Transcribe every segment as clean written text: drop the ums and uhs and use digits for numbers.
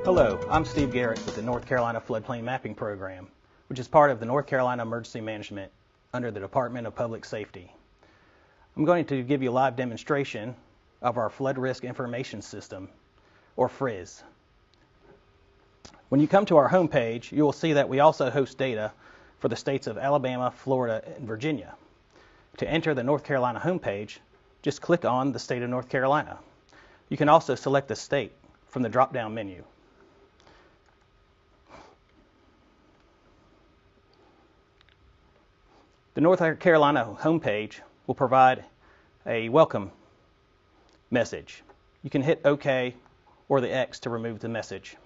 Hello, I'm Steve Garrett with the North Carolina Floodplain Mapping Program, which is part of the North Carolina Emergency Management under the Department of Public Safety. I'm going to give you a live demonstration of our Flood Risk Information System, or FRIS. When you come to our homepage, you will see that we also host data for the states of Alabama, Florida, and Virginia. To enter the North Carolina homepage, just click on the state of North Carolina. You can also select the state from the drop-down menu. The North Carolina homepage will provide a welcome message. You can hit OK or the X to remove the message.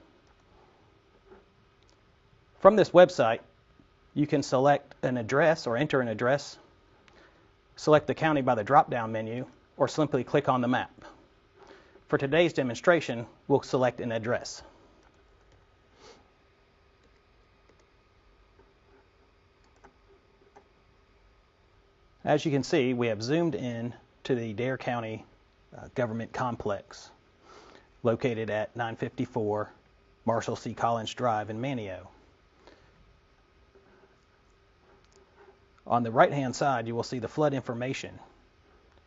From this website, you can select an address or enter an address, select the county by the drop-down menu, or simply click on the map. For today's demonstration, we'll select an address. As you can see, we have zoomed in to the Dare County Government Complex, located at 954 Marshall C. Collins Drive in Manteo. On the right-hand side, you will see the flood information.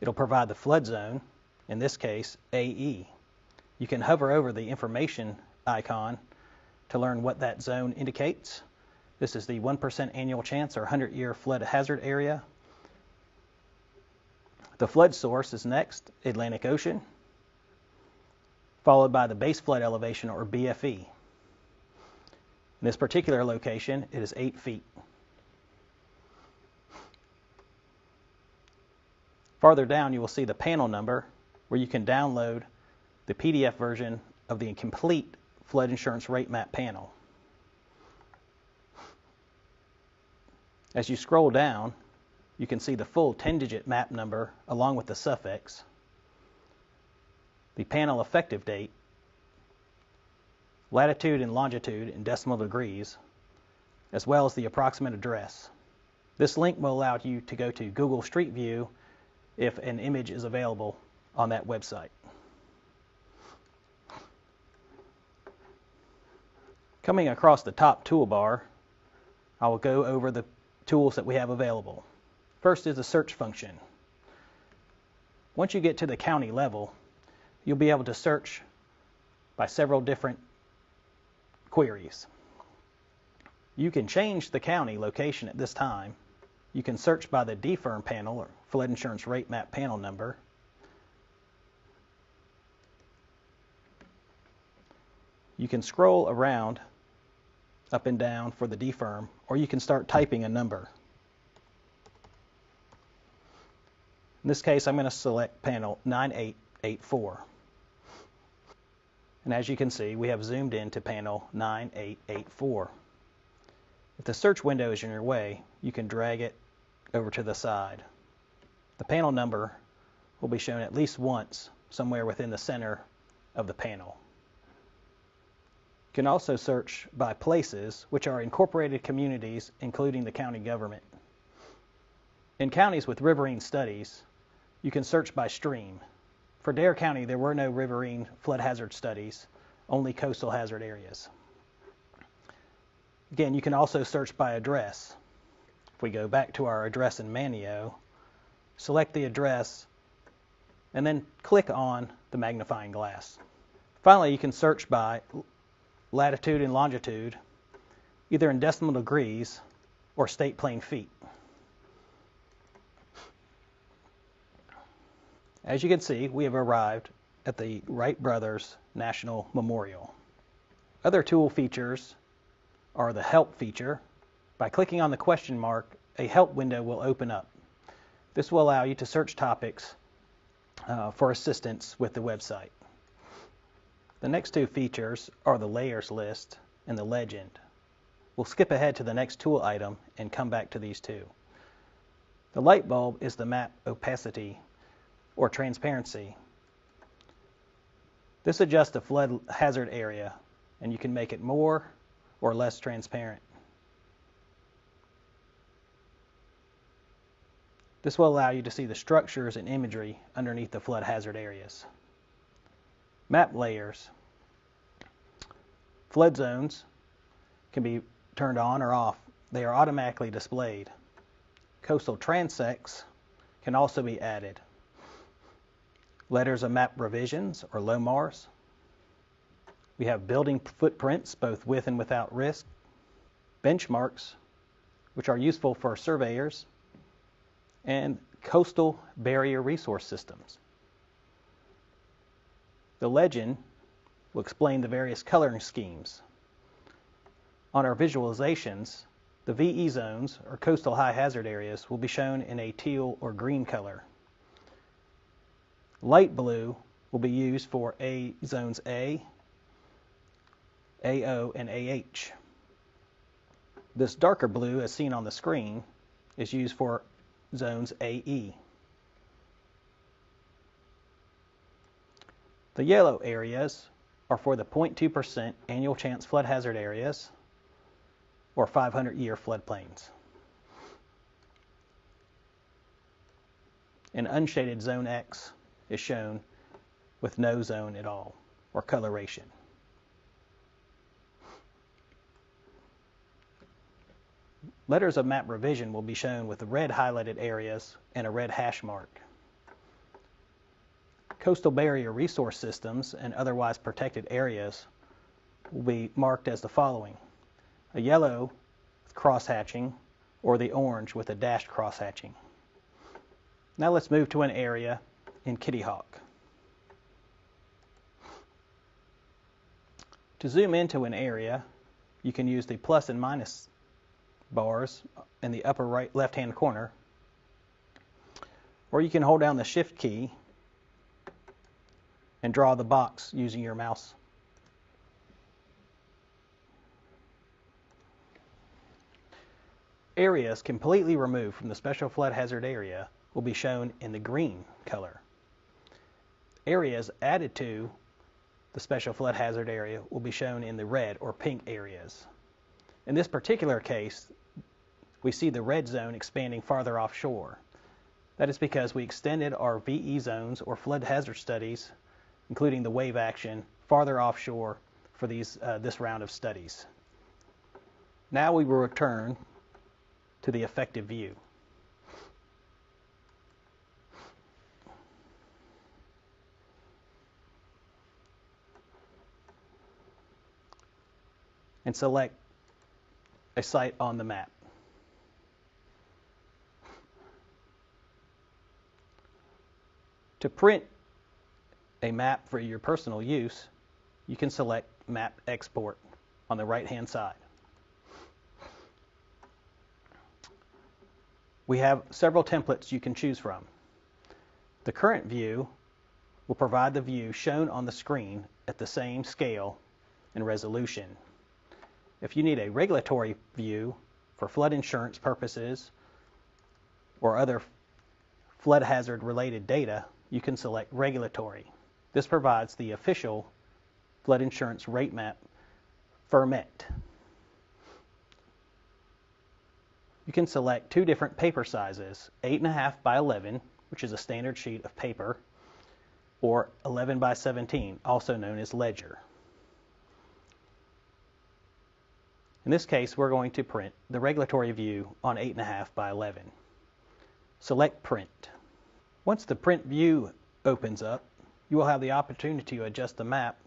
It'll provide the flood zone, in this case, AE. You can hover over the information icon to learn what that zone indicates. This is the 1% annual chance or 100-year flood hazard area. The flood source is next, Atlantic Ocean, followed by the base flood elevation, or BFE. In this particular location, it is 8 feet. Farther down, you will see the panel number, where you can download the PDF version of the complete flood insurance rate map panel. As you scroll down, you can see the full 10-digit map number along with the suffix, the panel effective date, latitude and longitude in decimal degrees, as well as the approximate address. This link will allow you to go to Google Street View if an image is available on that website. Coming across the top toolbar, I will go over the tools that we have available. First is the search function. Once you get to the county level, you'll be able to search by several different queries. You can change the county location at this time. You can search by the DFIRM panel, or flood insurance rate map panel number. You can scroll around up and down for the DFIRM, or you can start typing a number. In this case, I'm going to select panel 9884. And as you can see, we have zoomed in to panel 9884. If the search window is in your way, you can drag it over to the side. The panel number will be shown at least once somewhere within the center of the panel. You can also search by places, which are incorporated communities, including the county government. In counties with riverine studies, you can search by stream. For Dare County, there were no riverine flood hazard studies, only coastal hazard areas. Again, you can also search by address. If we go back to our address in Manteo, select the address, and then click on the magnifying glass. Finally, you can search by latitude and longitude, either in decimal degrees or state plane feet. As you can see, we have arrived at the Wright Brothers National Memorial. Other tool features are the Help feature. By clicking on the question mark, a Help window will open up. This will allow you to search topics for assistance with the website. The next two features are the Layers list and the Legend. We'll skip ahead to the next tool item and come back to these two. The light bulb is the map opacity or transparency. This adjusts the flood hazard area, and you can make it more or less transparent. This will allow you to see the structures and imagery underneath the flood hazard areas. Map layers. Flood zones can be turned on or off. They are automatically displayed. Coastal transects can also be added. Letters of map revisions or LOMARs. We have building footprints, both with and without risk. Benchmarks, which are useful for surveyors. And coastal barrier resource systems. The legend will explain the various coloring schemes. On our visualizations, the VE zones, or coastal high hazard areas, will be shown in a teal or green color. Light blue will be used for zones A, AO, and AH. This darker blue, as seen on the screen, is used for zones AE. The yellow areas are for the 0.2% annual chance flood hazard areas, or 500-year floodplains. An unshaded zone X is shown with no zone at all, or coloration. Letters of map revision will be shown with the red highlighted areas and a red hash mark. Coastal barrier resource systems and otherwise protected areas will be marked as the following: a yellow with cross-hatching, or the orange with a dashed cross-hatching. Now let's move to an area in Kitty Hawk. To zoom into an area, you can use the plus and minus bars in the upper right left-hand corner, or you can hold down the shift key and draw the box using your mouse. Areas completely removed from the special flood hazard area will be shown in the green color. Areas added to the special flood hazard area will be shown in the red or pink areas. In this particular case, we see the red zone expanding farther offshore. That is because we extended our VE zones or flood hazard studies, including the wave action, farther offshore for this round of studies. Now we will return to the effective view. And select a site on the map. To print a map for your personal use, you can select Map Export on the right-hand side. We have several templates you can choose from. The current view will provide the view shown on the screen at the same scale and resolution. If you need a regulatory view for flood insurance purposes or other flood hazard related data, you can select Regulatory. This provides the official flood insurance rate map format. You can select two different paper sizes, 8.5 by 11, which is a standard sheet of paper, or 11 by 17, also known as ledger. In this case, we're going to print the regulatory view on 8.5 by 11. Select Print. Once the print view opens up, you will have the opportunity to adjust the map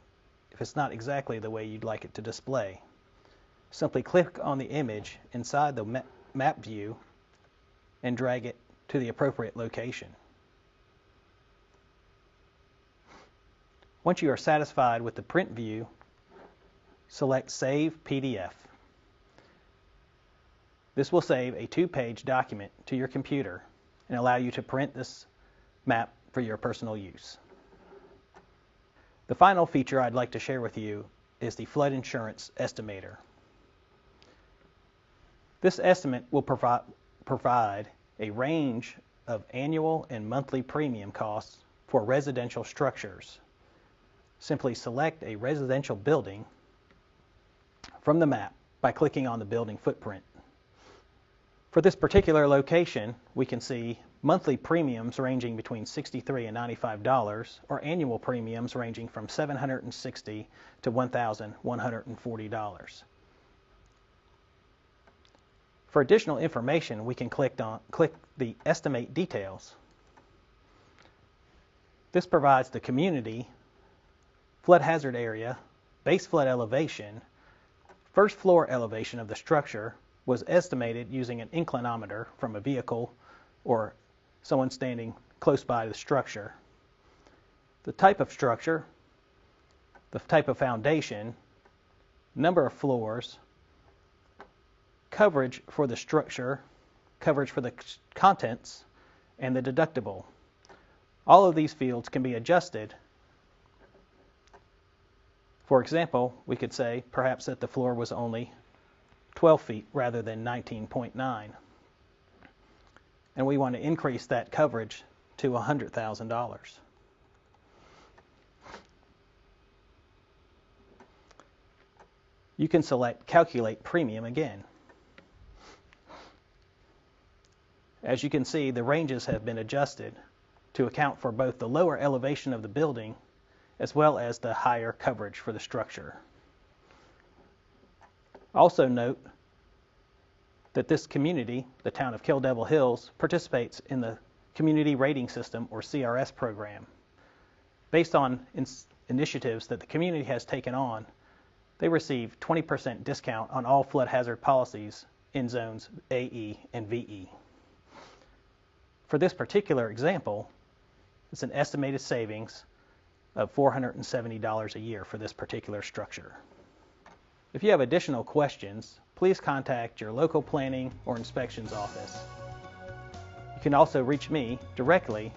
if it's not exactly the way you'd like it to display. Simply click on the image inside the map view and drag it to the appropriate location. Once you are satisfied with the print view, select Save PDF. This will save a 2-page document to your computer and allow you to print this map for your personal use. The final feature I'd like to share with you is the Flood Insurance Estimator. This estimate will provide a range of annual and monthly premium costs for residential structures. Simply select a residential building from the map by clicking on the building footprint. For this particular location, we can see monthly premiums ranging between $63 and $95, or annual premiums ranging from $760 to $1,140. For additional information, we can click the Estimate Details. This provides the community, flood hazard area, base flood elevation, first floor elevation of the structure was estimated using an inclinometer from a vehicle or someone standing close by the structure, the type of structure, the type of foundation, number of floors, coverage for the structure, coverage for the contents, and the deductible. All of these fields can be adjusted. For example, we could say perhaps that the floor was only 12 feet rather than 19.9. And we want to increase that coverage to $100,000. You can select Calculate Premium again. As you can see, the ranges have been adjusted to account for both the lower elevation of the building as well as the higher coverage for the structure. Also note that this community, the town of Kill Devil Hills, participates in the Community Rating System, or CRS program. Based on initiatives that the community has taken on, they receive 20% discount on all flood hazard policies in zones AE and VE. For this particular example, it's an estimated savings of $470 a year for this particular structure. If you have additional questions, please contact your local planning or inspections office. You can also reach me directly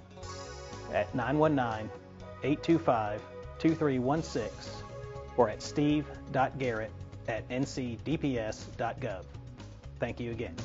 at 919-825-2316 or at steve.garrett@ncdps.gov. Thank you again.